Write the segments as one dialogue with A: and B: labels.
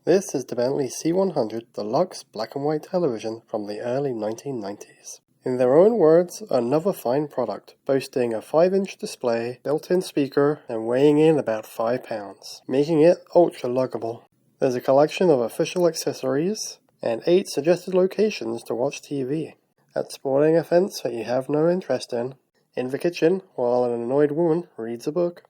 A: This is the Bentley C100 Deluxe black and white television from the early 1990s. In their own words, another fine product, boasting a 5-inch display, built-in speaker, and weighing in about 5 pounds, making it ultra-luggable. There's a collection of official accessories, and 8 suggested locations to watch TV. At sporting events that you have no interest in the kitchen while an annoyed woman reads a book.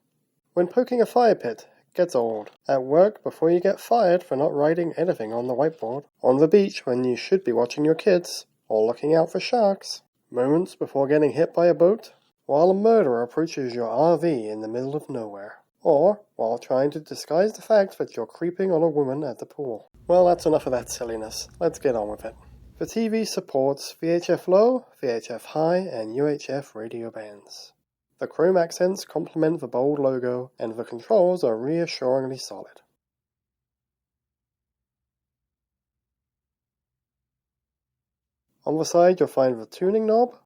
A: When poking a fire pit gets old. At work before you get fired for not writing anything on the whiteboard. On the beach when you should be watching your kids, or looking out for sharks. Moments before getting hit by a boat, while a murderer approaches your RV in the middle of nowhere. Or while trying to disguise the fact that you're creeping on a woman at the pool. Well, that's enough of that silliness. Let's get on with it. The TV supports VHF low, VHF high, and UHF radio bands. The chrome accents complement the bold logo, and the controls are reassuringly solid. On the side you'll find the tuning knob,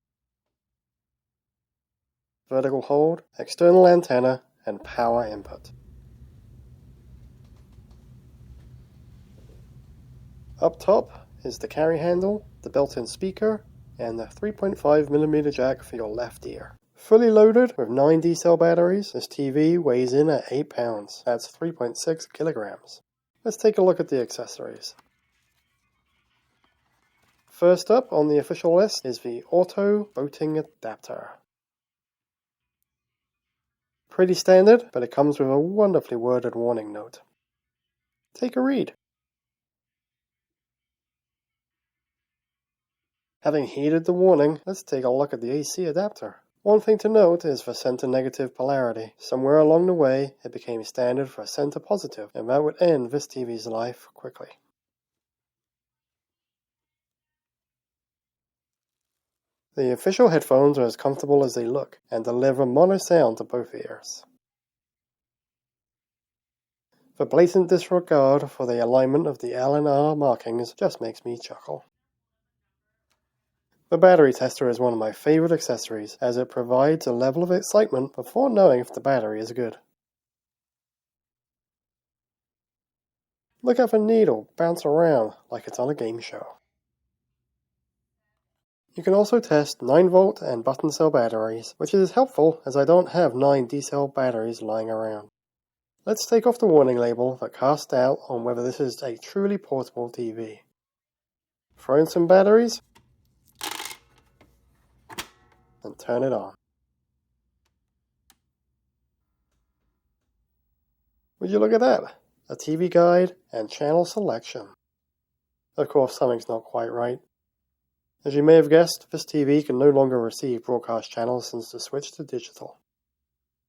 A: vertical hold, external antenna, and power input. Up top is the carry handle, the built-in speaker, and the 3.5mm jack for your left ear. Fully loaded with 9 D-cell batteries, this TV weighs in at 8 pounds. That's 3.6 kilograms. Let's take a look at the accessories. First up on the official list is the auto boating adapter. Pretty standard, but it comes with a wonderfully worded warning note. Take a read. Having heeded the warning, let's take a look at the AC adapter. One thing to note is the center-negative polarity. Somewhere along the way, it became standard for center-positive, and that would end this TV's life quickly. The official headphones are as comfortable as they look, and deliver mono sound to both ears. The blatant disregard for the alignment of the L and R markings just makes me chuckle. The battery tester is one of my favorite accessories, as it provides a level of excitement before knowing if the battery is good. Look at the needle bounce around like it's on a game show. You can also test 9V and button cell batteries, which is helpful as I don't have 9 D-cell batteries lying around. Let's take off the warning label that casts doubt on whether this is a truly portable TV. Throw in some batteries, and turn it on. Would you look at that? A TV guide and channel selection. Of course, something's not quite right. As you may have guessed, this TV can no longer receive broadcast channels since the switch to digital.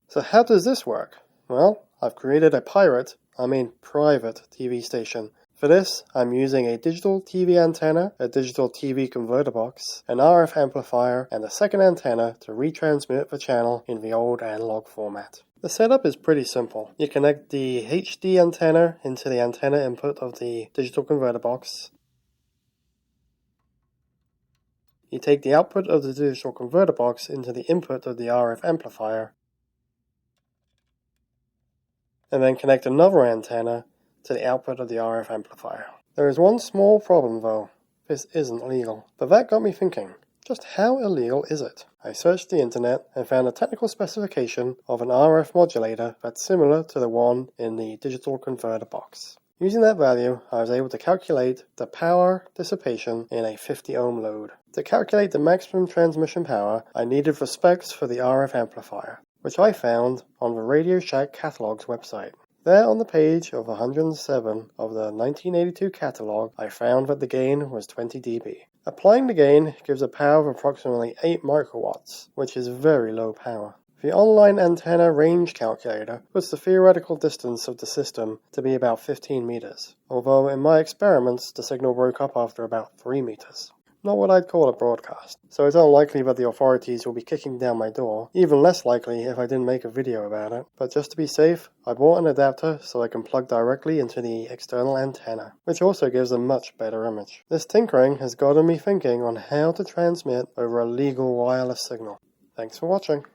A: So how does this work? Well, I've created a private TV station. For this, I'm using a digital TV antenna, a digital TV converter box, an RF amplifier, and a second antenna to retransmit the channel in the old analog format. The setup is pretty simple. You connect the HD antenna into the antenna input of the digital converter box. You take the output of the digital converter box into the input of the RF amplifier, and then connect another antenna to the output of the RF amplifier. There is one small problem though. This isn't legal. But that got me thinking, just how illegal is it? I searched the internet and found a technical specification of an RF modulator that's similar to the one in the digital converter box. Using that value, I was able to calculate the power dissipation in a 50 ohm load. To calculate the maximum transmission power, I needed the specs for the RF amplifier, which I found on the Radio Shack catalog's website. There on the page of 107 of the 1982 catalog, I found that the gain was 20 dB. Applying the gain gives a power of approximately 8 microwatts, which is very low power. The online antenna range calculator puts the theoretical distance of the system to be about 15 meters, although in my experiments the signal broke up after about 3 meters. Not what I'd call a broadcast, so it's unlikely that the authorities will be kicking down my door, even less likely if I didn't make a video about it. But just to be safe, I bought an adapter so I can plug directly into the external antenna, which also gives a much better image. This tinkering has gotten me thinking on how to transmit over a legal wireless signal. Thanks for watching.